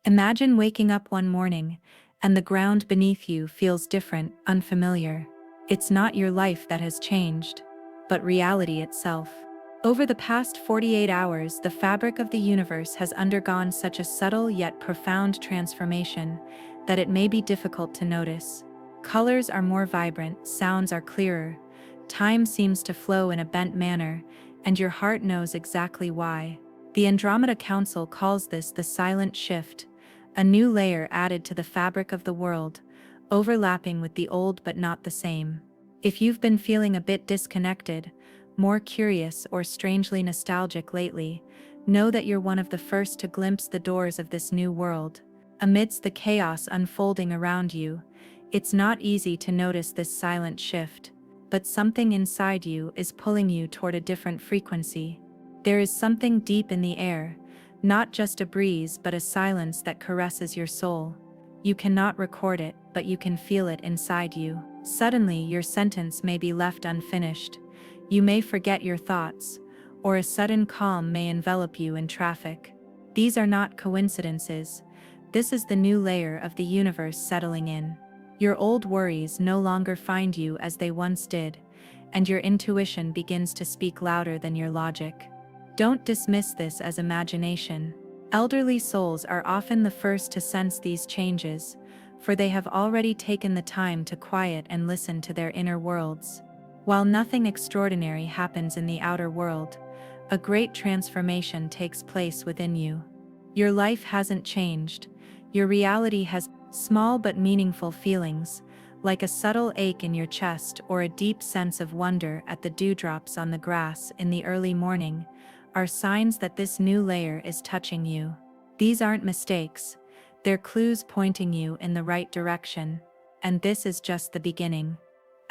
Imagine waking up one morning, and the ground beneath you feels different, unfamiliar. It's not your life that has changed, but reality itself. Over the past 48 hours, the fabric of the universe has undergone such a subtle yet profound transformation that it may be difficult to notice. Colors are more vibrant, sounds are clearer, time seems to flow in a bent manner, and your heart knows exactly why. The Andromeda Council calls this the silent shift, a new layer added to the fabric of the world, overlapping with the old but not the same. If you've been feeling a bit disconnected, more curious or strangely nostalgic lately, know that you're one of the first to glimpse the doors of this new world. Amidst the chaos unfolding around you, it's not easy to notice this silent shift, but something inside you is pulling you toward a different frequency. There is something deep in the air, not just a breeze but a silence that caresses your soul. You cannot record it, but you can feel it inside you. Suddenly, your sentence may be left unfinished. You may forget your thoughts, or a sudden calm may envelop you in traffic. These are not coincidences. This is the new layer of the universe settling in. Your old worries no longer find you as they once did, and your intuition begins to speak louder than your logic. Don't dismiss this as imagination. Elderly souls are often the first to sense these changes, for they have already taken the time to quiet and listen to their inner worlds. While nothing extraordinary happens in the outer world, a great transformation takes place within you. Your life hasn't changed. Your reality has small but meaningful feelings, like a subtle ache in your chest or a deep sense of wonder at the dewdrops on the grass in the early morning, are signs that this new layer is touching you. These aren't mistakes, they're clues pointing you in the right direction, and this is just the beginning.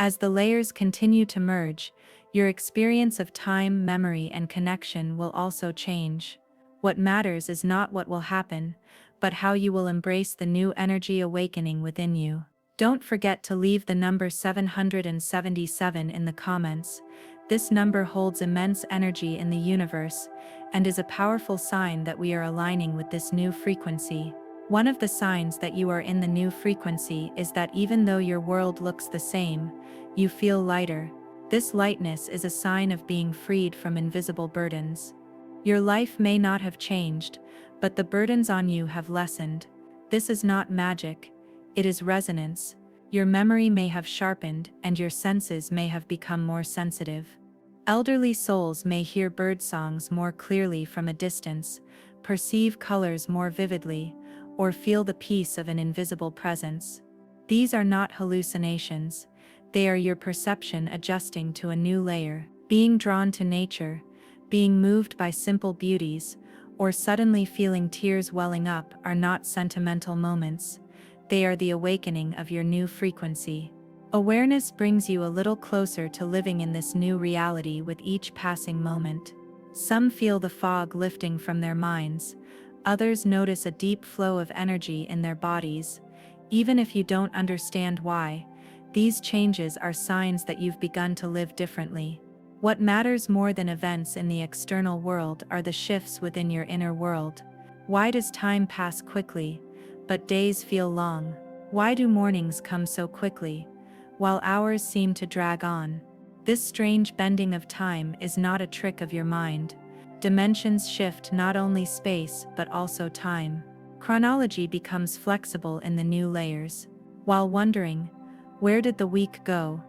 As the layers continue to merge, your experience of time, memory, and connection will also change. What matters is not what will happen, but how you will embrace the new energy awakening within you. Don't forget to leave the number 777 in the comments. This number holds immense energy in the universe and is a powerful sign that we are aligning with this new frequency. One of the signs that you are in the new frequency is that even though your world looks the same, you feel lighter. This lightness is a sign of being freed from invisible burdens. Your life may not have changed, but the burdens on you have lessened. This is not magic, it is resonance. Your memory may have sharpened and your senses may have become more sensitive. Elderly souls may hear bird songs more clearly from a distance, perceive colors more vividly, or feel the peace of an invisible presence. These are not hallucinations, they are your perception adjusting to a new layer. Being drawn to nature, being moved by simple beauties, or suddenly feeling tears welling up are not sentimental moments, they are the awakening of your new frequency. Awareness brings you a little closer to living in this new reality with each passing moment. Some feel the fog lifting from their minds, others notice a deep flow of energy in their bodies. Even if you don't understand why, these changes are signs that you've begun to live differently. What matters more than events in the external world are the shifts within your inner world. Why does time pass quickly, but days feel long? Why do mornings come so quickly, while hours seem to drag on? This strange bending of time is not a trick of your mind. Dimensions shift not only space but also time. Chronology becomes flexible in the new layers. While wondering, where did the week go?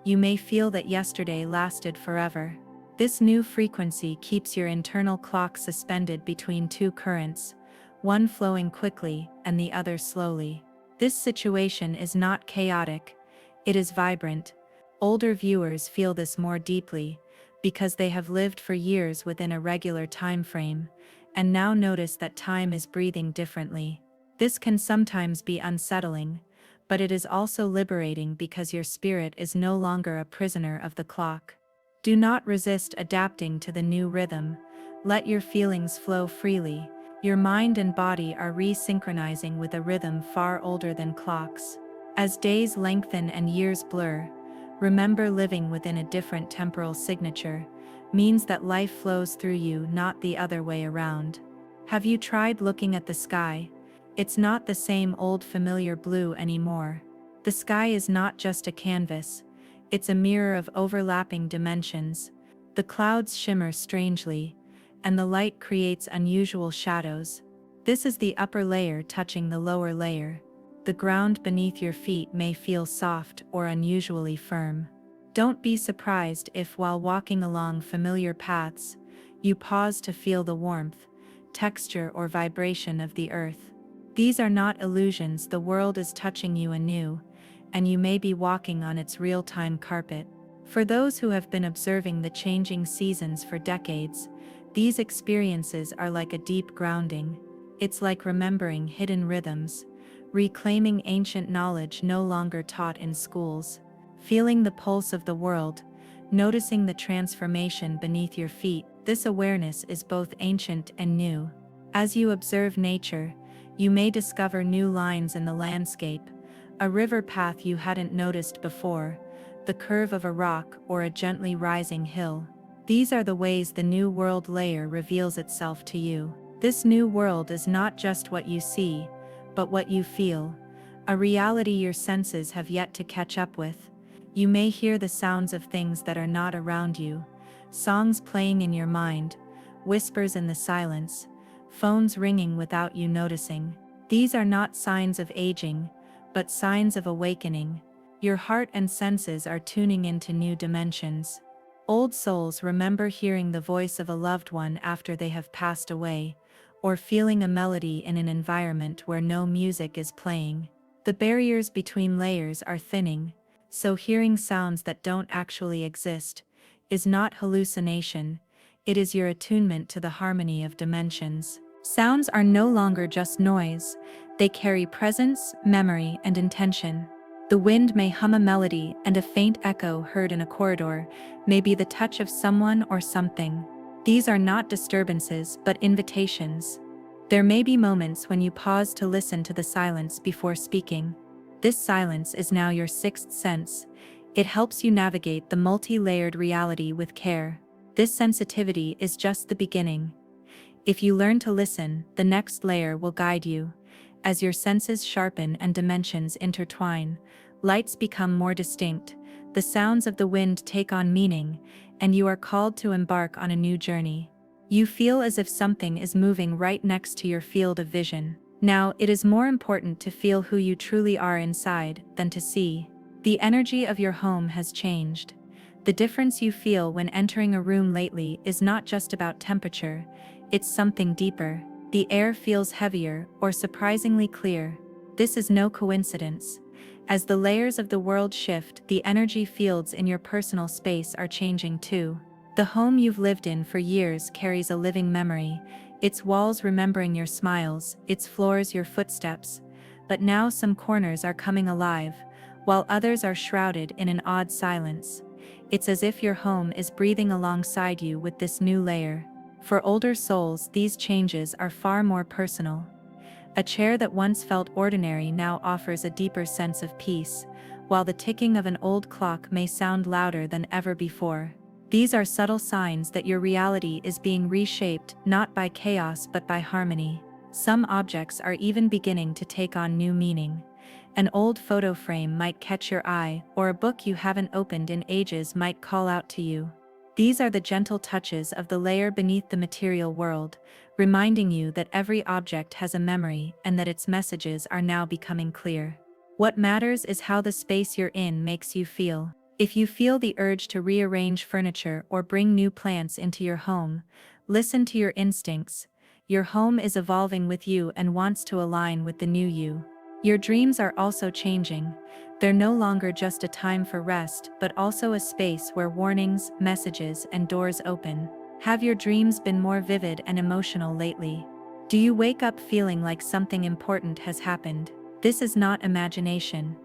You may feel that yesterday lasted forever. This new frequency keeps your internal clock suspended between two currents, one flowing quickly and the other slowly. This situation is not chaotic, it is vibrant. Older viewers feel this more deeply, because they have lived for years within a regular time frame, and now notice that time is breathing differently. This can sometimes be unsettling, but it is also liberating because your spirit is no longer a prisoner of the clock. Do not resist adapting to the new rhythm. Let your feelings flow freely. Your mind and body are re-synchronizing with a rhythm far older than clocks. As days lengthen and years blur, remember living within a different temporal signature means that life flows through you, not the other way around. Have you tried looking at the sky? It's not the same old familiar blue anymore. The sky is not just a canvas, it's a mirror of overlapping dimensions. The clouds shimmer strangely, and the light creates unusual shadows. This is the upper layer touching the lower layer. The ground beneath your feet may feel soft or unusually firm. Don't be surprised if, while walking along familiar paths, you pause to feel the warmth, texture, or vibration of the earth. These are not illusions, the world is touching you anew, and you may be walking on its real-time carpet. For those who have been observing the changing seasons for decades, these experiences are like a deep grounding. It's like remembering hidden rhythms, reclaiming ancient knowledge no longer taught in schools, feeling the pulse of the world, noticing the transformation beneath your feet. This awareness is both ancient and new. As you observe nature, you may discover new lines in the landscape, a river path you hadn't noticed before, the curve of a rock, or a gently rising hill. These are the ways the New World layer reveals itself to you. This new world is not just what you see, but what you feel, a reality your senses have yet to catch up with. You may hear the sounds of things that are not around you, songs playing in your mind, whispers in the silence, phones ringing without you noticing. These are not signs of aging, but signs of awakening. Your heart and senses are tuning into new dimensions. Old souls remember hearing the voice of a loved one after they have passed away, or feeling a melody in an environment where no music is playing. The barriers between layers are thinning, so hearing sounds that don't actually exist is not hallucination, it is your attunement to the harmony of dimensions. Sounds are no longer just noise, they carry presence, memory, and intention. The wind may hum a melody, and a faint echo heard in a corridor may be the touch of someone or something. These are not disturbances, but invitations. There may be moments when you pause to listen to the silence before speaking. This silence is now your sixth sense. It helps you navigate the multi-layered reality with care. This sensitivity is just the beginning. If you learn to listen, the next layer will guide you. As your senses sharpen and dimensions intertwine, lights become more distinct, the sounds of the wind take on meaning, and you are called to embark on a new journey. You feel as if something is moving right next to your field of vision. Now, it is more important to feel who you truly are inside than to see. The energy of your home has changed. The difference you feel when entering a room lately is not just about temperature, it's something deeper. The air feels heavier or surprisingly clear. This is no coincidence. As the layers of the world shift, the energy fields in your personal space are changing too. The home you've lived in for years carries a living memory, its walls remembering your smiles, its floors your footsteps. But now some corners are coming alive, while others are shrouded in an odd silence. It's as if your home is breathing alongside you with this new layer. For older souls, these changes are far more personal. A chair that once felt ordinary now offers a deeper sense of peace, while the ticking of an old clock may sound louder than ever before. These are subtle signs that your reality is being reshaped not by chaos but by harmony. Some objects are even beginning to take on new meaning. An old photo frame might catch your eye, or a book you haven't opened in ages might call out to you. These are the gentle touches of the layer beneath the material world, reminding you that every object has a memory and that its messages are now becoming clear. What matters is how the space you're in makes you feel. If you feel the urge to rearrange furniture or bring new plants into your home, listen to your instincts. Your home is evolving with you and wants to align with the new you. Your dreams are also changing. They're no longer just a time for rest, but also a space where warnings, messages, and doors open. Have your dreams been more vivid and emotional lately? Do you wake up feeling like something important has happened? This is not imagination.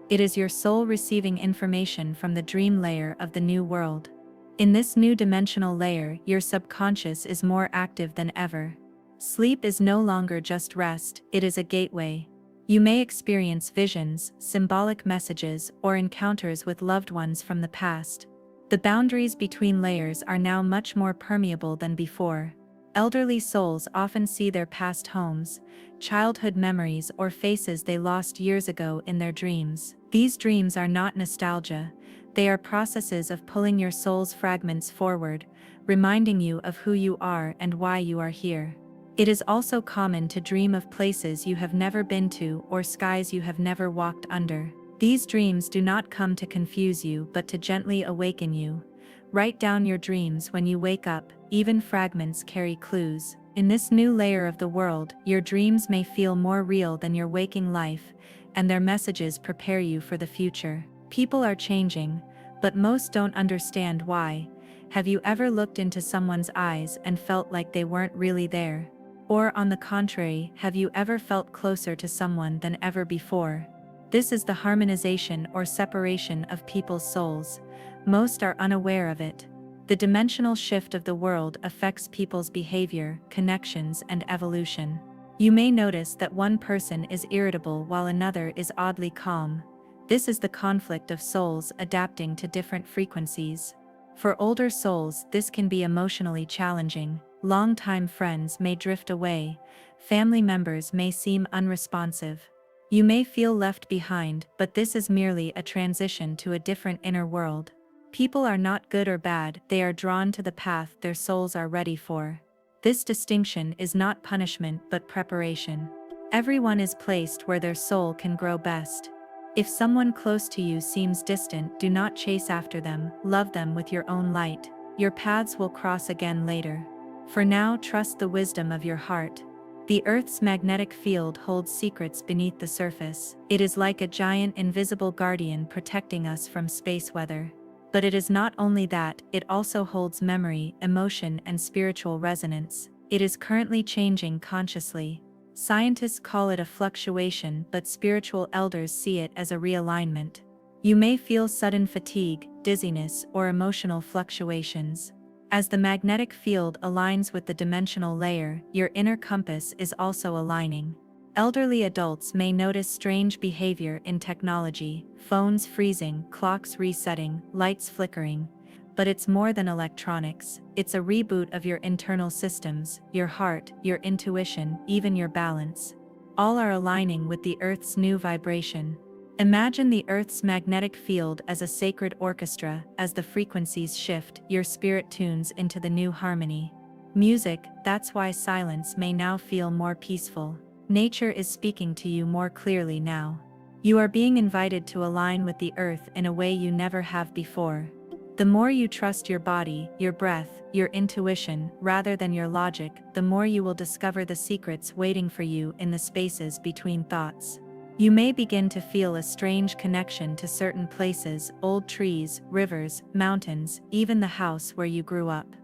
It is your soul receiving information from the dream layer of the new world. In this new dimensional layer, your subconscious is more active than ever. Sleep is no longer just rest, it is a gateway. You may experience visions, symbolic messages, or encounters with loved ones from the past. The boundaries between layers are now much more permeable than before. Elderly souls often see their past homes, childhood memories, or faces they lost years ago in their dreams. These dreams are not nostalgia, they are processes of pulling your soul's fragments forward, reminding you of who you are and why you are here. It is also common to dream of places you have never been to or skies you have never walked under. These dreams do not come to confuse you but to gently awaken you. Write down your dreams when you wake up, even fragments carry clues. In this new layer of the world, your dreams may feel more real than your waking life, and their messages prepare you for the future. People are changing, but most don't understand why. Have you ever looked into someone's eyes and felt like they weren't really there? Or on the contrary, have you ever felt closer to someone than ever before? This is the harmonization or separation of people's souls. Most are unaware of it. The dimensional shift of the world affects people's behavior, connections, and evolution. You may notice that one person is irritable while another is oddly calm. This is the conflict of souls adapting to different frequencies. For older souls, this can be emotionally challenging. Longtime friends may drift away. Family members may seem unresponsive. You may feel left behind, but this is merely a transition to a different inner world. People are not good or bad, they are drawn to the path their souls are ready for. This distinction is not punishment but preparation. Everyone is placed where their soul can grow best. If someone close to you seems distant, do not chase after them, love them with your own light. Your paths will cross again later. For now, trust the wisdom of your heart. The Earth's magnetic field holds secrets beneath the surface. It is like a giant invisible guardian protecting us from space weather. But it is not only that, it also holds memory, emotion, and spiritual resonance. It is currently changing consciously. Scientists call it a fluctuation, but spiritual elders see it as a realignment. You may feel sudden fatigue, dizziness, or emotional fluctuations. As the magnetic field aligns with the dimensional layer, your inner compass is also aligning. Elderly adults may notice strange behavior in technology, phones freezing, clocks resetting, lights flickering. But it's more than electronics, it's a reboot of your internal systems, your heart, your intuition, even your balance. All are aligning with the Earth's new vibration. Imagine the Earth's magnetic field as a sacred orchestra. As the frequencies shift, your spirit tunes into the new harmony. Music, that's why silence may now feel more peaceful. Nature is speaking to you more clearly now. You are being invited to align with the Earth in a way you never have before. The more you trust your body, your breath, your intuition, rather than your logic, the more you will discover the secrets waiting for you in the spaces between thoughts. You may begin to feel a strange connection to certain places, old trees, rivers, mountains, even the house where you grew up.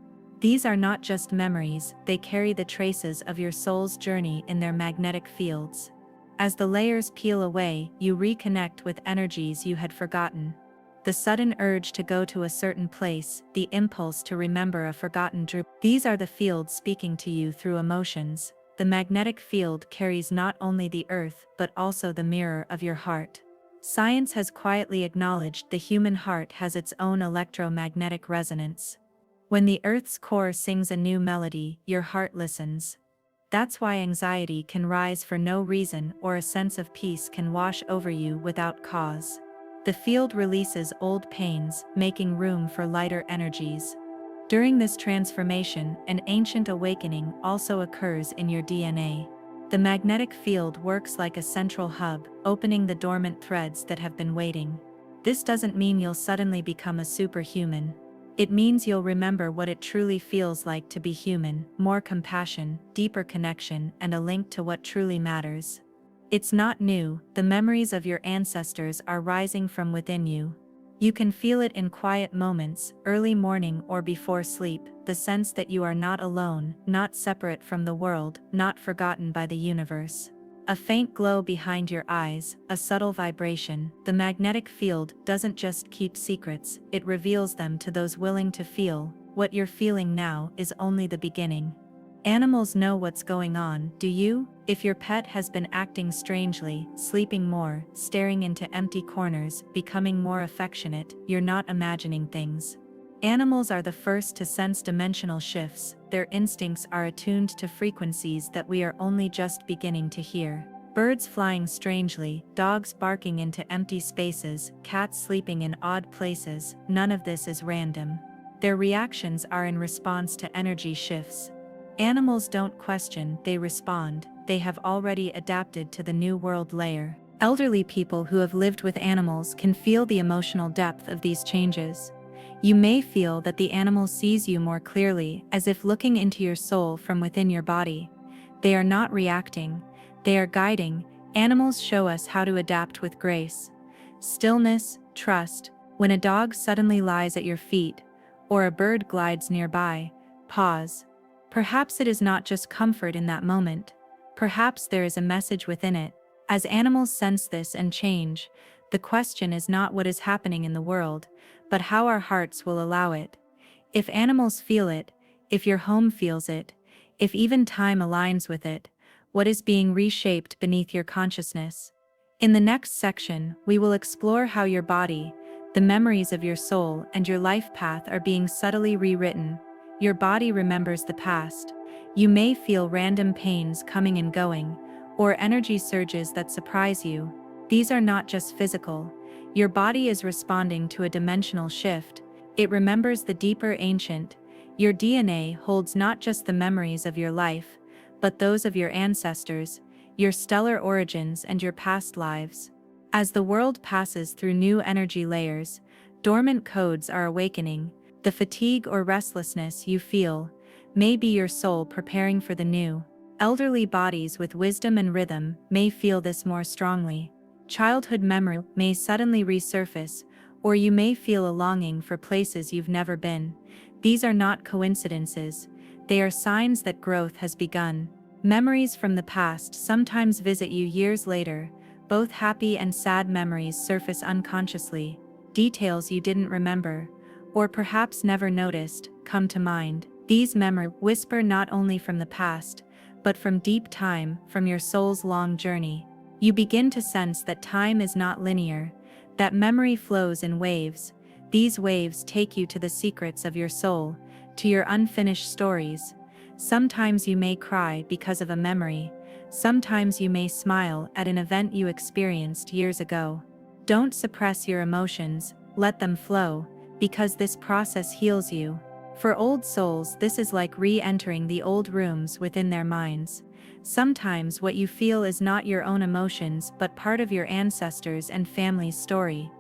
These are not just memories, they carry the traces of your soul's journey in their magnetic fields. As the layers peel away, you reconnect with energies you had forgotten. The sudden urge to go to a certain place, the impulse to remember a forgotten dream. These are the fields speaking to you through emotions. The magnetic field carries not only the Earth but also the mirror of your heart. Science has quietly acknowledged the human heart has its own electromagnetic resonance. When the Earth's core sings a new melody, your heart listens. That's why anxiety can rise for no reason or a sense of peace can wash over you without cause. The field releases old pains, making room for lighter energies. During this transformation, an ancient awakening also occurs in your DNA. The magnetic field works like a central hub, opening the dormant threads that have been waiting. This doesn't mean you'll suddenly become a superhuman. It means you'll remember what it truly feels like to be human, more compassion, deeper connection, and a link to what truly matters. It's not new, the memories of your ancestors are rising from within you. You can feel it in quiet moments, early morning or before sleep, the sense that you are not alone, not separate from the world, not forgotten by the universe. A faint glow behind your eyes, a subtle vibration. The magnetic field doesn't just keep secrets, it reveals them to those willing to feel. What you're feeling now is only the beginning. Animals know what's going on, do you? If your pet has been acting strangely, sleeping more, staring into empty corners, becoming more affectionate, you're not imagining things. Animals are the first to sense dimensional shifts. Their instincts are attuned to frequencies that we are only just beginning to hear. Birds flying strangely, dogs barking into empty spaces, cats sleeping in odd places, none of this is random. Their reactions are in response to energy shifts. Animals don't question, they respond. They have already adapted to the new world layer. Elderly people who have lived with animals can feel the emotional depth of these changes. You may feel that the animal sees you more clearly, as if looking into your soul from within your body. They are not reacting, they are guiding. Animals show us how to adapt with grace. Stillness, trust. When a dog suddenly lies at your feet, or a bird glides nearby, pause. Perhaps it is not just comfort in that moment. Perhaps there is a message within it. As animals sense this and change, the question is not what is happening in the world, but how our hearts will allow it. If animals feel it, if your home feels it, if even time aligns with it, what is being reshaped beneath your consciousness? In the next section, we will explore how your body, the memories of your soul, and your life path are being subtly rewritten. Your body remembers the past. You may feel random pains coming and going, or energy surges that surprise you. These are not just physical. Your body is responding to a dimensional shift. It remembers the deeper ancient. Your DNA holds not just the memories of your life, but those of your ancestors, your stellar origins, and your past lives. As the world passes through new energy layers, dormant codes are awakening. The fatigue or restlessness you feel may be your soul preparing for the new. Elderly bodies with wisdom and rhythm may feel this more strongly. Childhood memory may suddenly resurface, or you may feel a longing for places you've never been. These are not coincidences. They are signs that growth has begun. Memories from the past sometimes visit you years later. Both happy and sad memories surface unconsciously. Details you didn't remember, or perhaps never noticed, come to mind. These memories whisper not only from the past, but from deep time, from your soul's long journey. You begin to sense that time is not linear, that memory flows in waves. These waves take you to the secrets of your soul, to your unfinished stories. Sometimes you may cry because of a memory. Sometimes you may smile at an event you experienced years ago. Don't suppress your emotions, let them flow, because this process heals you. For old souls, this is like re-entering the old rooms within their minds. Sometimes what you feel is not your own emotions but part of your ancestors' and family's story.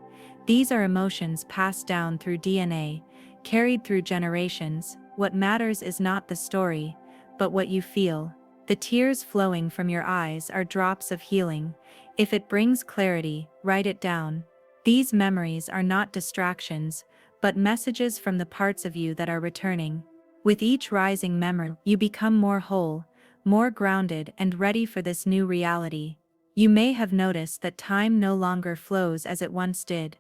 These are emotions passed down through DNA, carried through generations. What matters is not the story, but what you feel. The tears flowing from your eyes are drops of healing. If it brings clarity, write it down. These memories are not distractions, but messages from the parts of you that are returning. With each rising memory, you become more whole, more grounded, and ready for this new reality. You may have noticed that time no longer flows as it once did.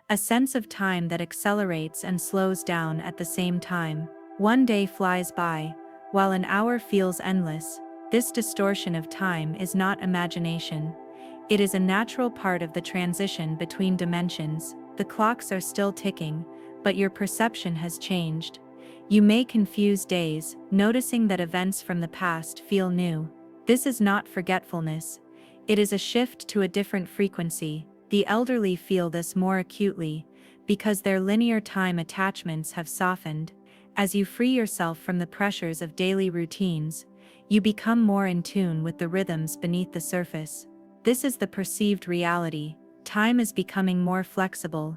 A sense of time that accelerates and slows down at the same time. One day flies by, while an hour feels endless. This distortion of time is not imagination. It is a natural part of the transition between dimensions. The clocks are still ticking, but your perception has changed. You may confuse days, noticing that events from the past feel new. This is not forgetfulness. It is a shift to a different frequency. The elderly feel this more acutely, because their linear time attachments have softened. As you free yourself from the pressures of daily routines, you become more in tune with the rhythms beneath the surface. This is the perceived reality. Time is becoming more flexible,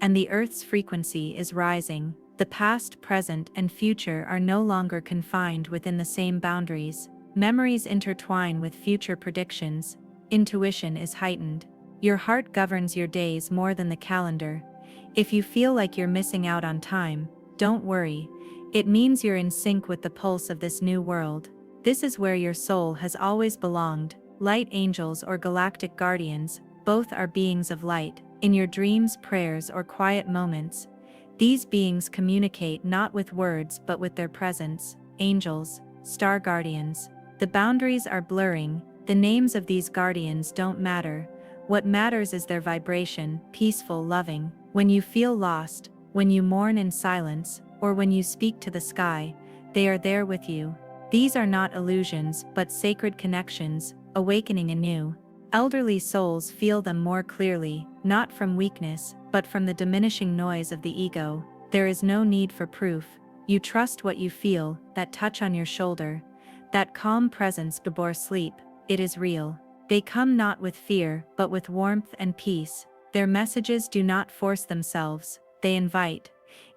and the Earth's frequency is rising. The past, present, and future are no longer confined within the same boundaries. Memories intertwine with future predictions. Intuition is heightened. Your heart governs your days more than the calendar. If you feel like you're missing out on time, don't worry. It means you're in sync with the pulse of this new world. This is where your soul has always belonged. Light angels or galactic guardians, both are beings of light. In your dreams, prayers, or quiet moments, these beings communicate not with words but with their presence. Angels, star guardians. The boundaries are blurring. The names of these guardians don't matter. What matters is their vibration, peaceful, loving. When you feel lost, when you mourn in silence, or when you speak to the sky, they are there with you. These are not illusions but sacred connections, awakening anew. Elderly souls feel them more clearly, not from weakness, but from the diminishing noise of the ego. There is no need for proof. You trust what you feel, that touch on your shoulder, that calm presence before sleep. It is real. They come not with fear, but with warmth and peace. Their messages do not force themselves, they invite.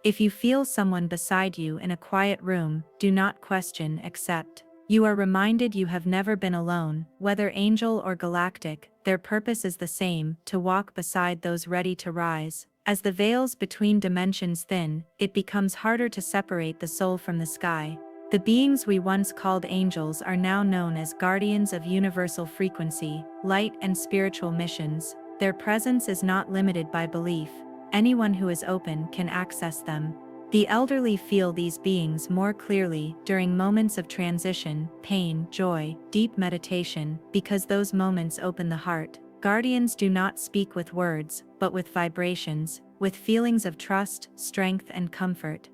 If you feel someone beside you in a quiet room, do not question, accept. You are reminded you have never been alone, whether angel or galactic. Their purpose is the same, to walk beside those ready to rise. As the veils between dimensions thin, it becomes harder to separate the soul from the sky. The beings we once called angels are now known as guardians of universal frequency, light and spiritual missions. Their presence is not limited by belief. Anyone who is open can access them. The elderly feel these beings more clearly during moments of transition, pain, joy, deep meditation, because those moments open the heart. Guardians do not speak with words, but with vibrations, with feelings of trust, strength, and comfort.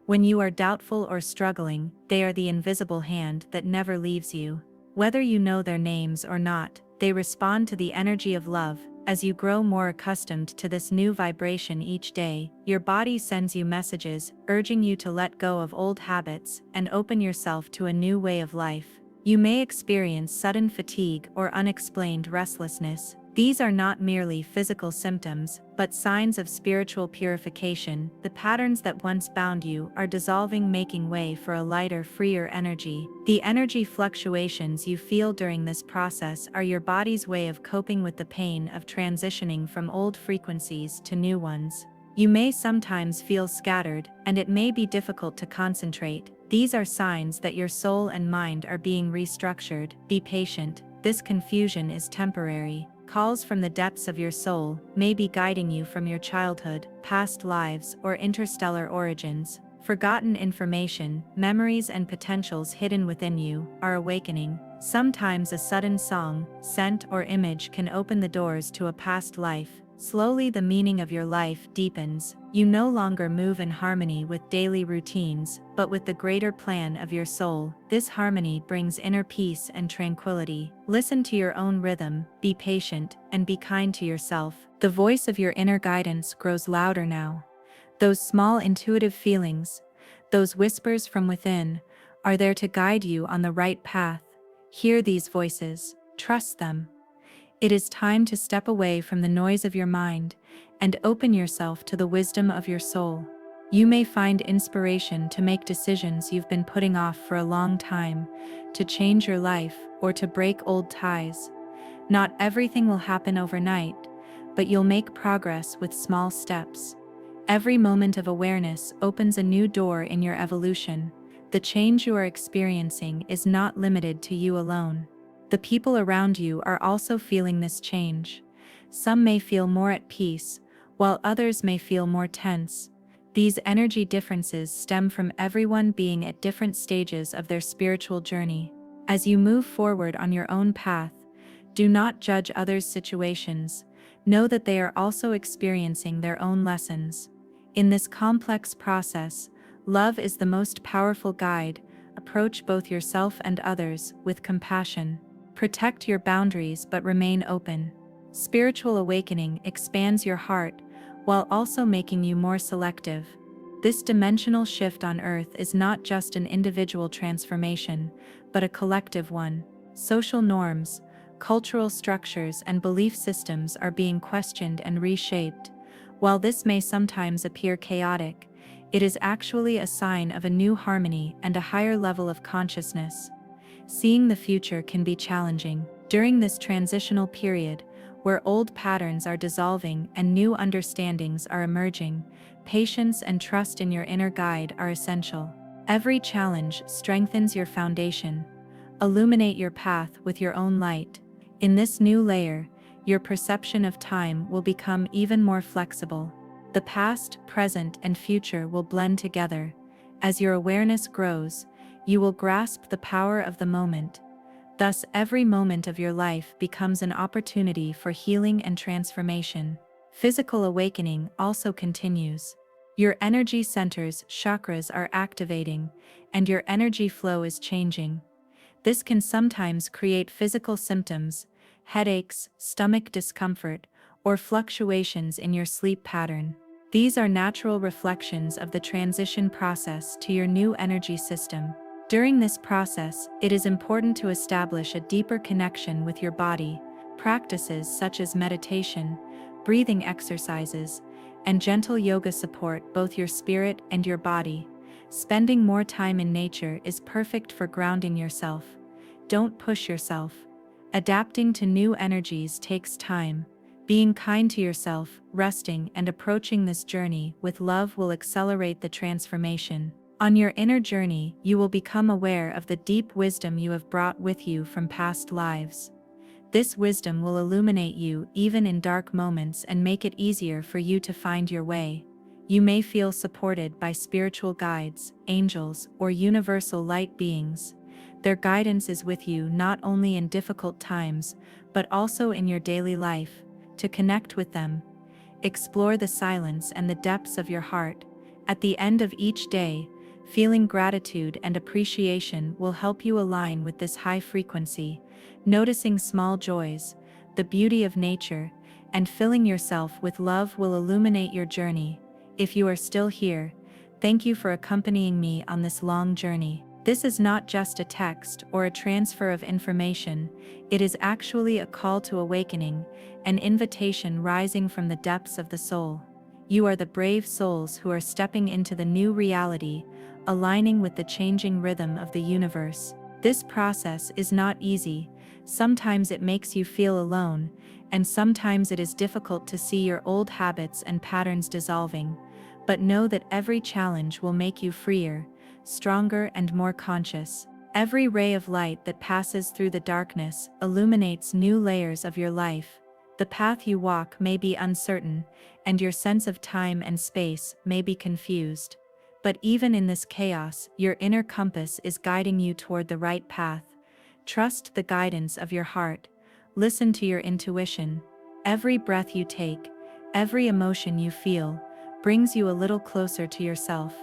When you are doubtful or struggling, they are the invisible hand that never leaves you. Whether you know their names or not, they respond to the energy of love. As you grow more accustomed to this new vibration each day, your body sends you messages, urging you to let go of old habits and open yourself to a new way of life. You may experience sudden fatigue or unexplained restlessness. These are not merely physical symptoms, but signs of spiritual purification. The patterns that once bound you are dissolving, making way for a lighter, freer energy. The energy fluctuations you feel during this process are your body's way of coping with the pain of transitioning from old frequencies to new ones. You may sometimes feel scattered, and it may be difficult to concentrate. These are signs that your soul and mind are being restructured. Be patient. This confusion is temporary. Calls from the depths of your soul may be guiding you from your childhood, past lives, or interstellar origins. Forgotten information, memories, and potentials hidden within you are awakening. Sometimes a sudden song, scent, or image can open the doors to a past life. Slowly the meaning of your life deepens. You no longer move in harmony with daily routines, but with the greater plan of your soul. This harmony brings inner peace and tranquility. Listen to your own rhythm, be patient, and be kind to yourself. The voice of your inner guidance grows louder now. Those small intuitive feelings, those whispers from within, are there to guide you on the right path. Hear these voices, trust them. It is time to step away from the noise of your mind and open yourself to the wisdom of your soul. You may find inspiration to make decisions you've been putting off for a long time, to change your life, or to break old ties. Not everything will happen overnight, but you'll make progress with small steps. Every moment of awareness opens a new door in your evolution. The change you are experiencing is not limited to you alone. The people around you are also feeling this change. Some may feel more at peace, while others may feel more tense. These energy differences stem from everyone being at different stages of their spiritual journey. As you move forward on your own path, do not judge others' situations. Know that they are also experiencing their own lessons. In this complex process, love is the most powerful guide. Approach both yourself and others with compassion. Protect your boundaries but remain open. Spiritual awakening expands your heart while also making you more selective. This dimensional shift on Earth is not just an individual transformation, but a collective one. Social norms, cultural structures, and belief systems are being questioned and reshaped. While this may sometimes appear chaotic, it is actually a sign of a new harmony and a higher level of consciousness. Seeing the future can be challenging. During this transitional period, where old patterns are dissolving and new understandings are emerging, patience and trust in your inner guide are essential. Every challenge strengthens your foundation. Illuminate your path with your own light. In this new layer, your perception of time will become even more flexible. The past, present, and future will blend together. As your awareness grows, you will grasp the power of the moment. Thus, every moment of your life becomes an opportunity for healing and transformation. Physical awakening also continues. Your energy centers, chakras, are activating, and your energy flow is changing. This can sometimes create physical symptoms, headaches, stomach discomfort, or fluctuations in your sleep pattern. These are natural reflections of the transition process to your new energy system. During this process, it is important to establish a deeper connection with your body. Practices such as meditation, breathing exercises, and gentle yoga support both your spirit and your body. Spending more time in nature is perfect for grounding yourself. Don't push yourself. Adapting to new energies takes time. Being kind to yourself, resting, and approaching this journey with love will accelerate the transformation. On your inner journey, you will become aware of the deep wisdom you have brought with you from past lives. This wisdom will illuminate you even in dark moments and make it easier for you to find your way. You may feel supported by spiritual guides, angels, or universal light beings. Their guidance is with you not only in difficult times, but also in your daily life. To connect with them, explore the silence and the depths of your heart. At the end of each day, feeling gratitude and appreciation will help you align with this high frequency. Noticing small joys, the beauty of nature, and filling yourself with love will illuminate your journey. If you are still here, thank you for accompanying me on this long journey. This is not just a text or a transfer of information, it is actually a call to awakening, an invitation rising from the depths of the soul. You are the brave souls who are stepping into the new reality, aligning with the changing rhythm of the universe. This process is not easy. Sometimes it makes you feel alone, and sometimes it is difficult to see your old habits and patterns dissolving. But know that every challenge will make you freer, stronger, and more conscious. Every ray of light that passes through the darkness illuminates new layers of your life. The path you walk may be uncertain, and your sense of time and space may be confused. But even in this chaos, your inner compass is guiding you toward the right path. Trust the guidance of your heart. Listen to your intuition. Every breath you take, every emotion you feel, brings you a little closer to yourself.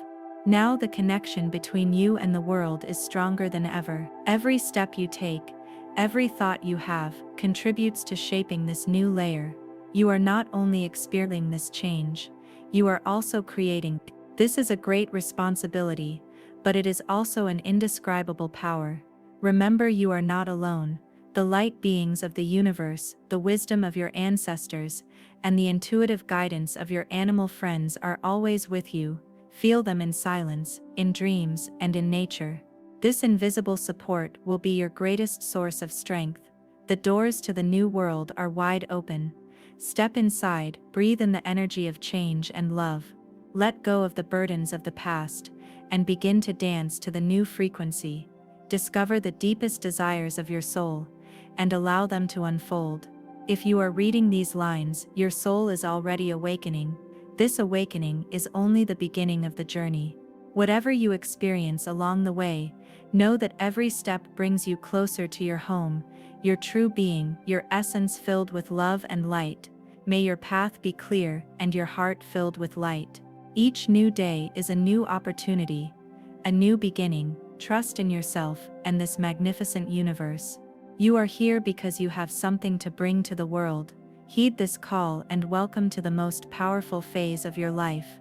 Now the connection between you and the world is stronger than ever. Every step you take, every thought you have, contributes to shaping this new layer. You are not only experiencing this change, you are also creating. This is a great responsibility, but it is also an indescribable power. Remember, you are not alone. The light beings of the universe, the wisdom of your ancestors, and the intuitive guidance of your animal friends are always with you. Feel them in silence, in dreams, and in nature. This invisible support will be your greatest source of strength. The doors to the new world are wide open. Step inside, breathe in the energy of change and love. Let go of the burdens of the past, and begin to dance to the new frequency. Discover the deepest desires of your soul, and allow them to unfold. If you are reading these lines, your soul is already awakening. This awakening is only the beginning of the journey. Whatever you experience along the way, know that every step brings you closer to your home, your true being, your essence filled with love and light. May your path be clear and your heart filled with light. Each new day is a new opportunity, a new beginning. Trust in yourself and this magnificent universe. You are here because you have something to bring to the world. Heed this call and welcome to the most powerful phase of your life.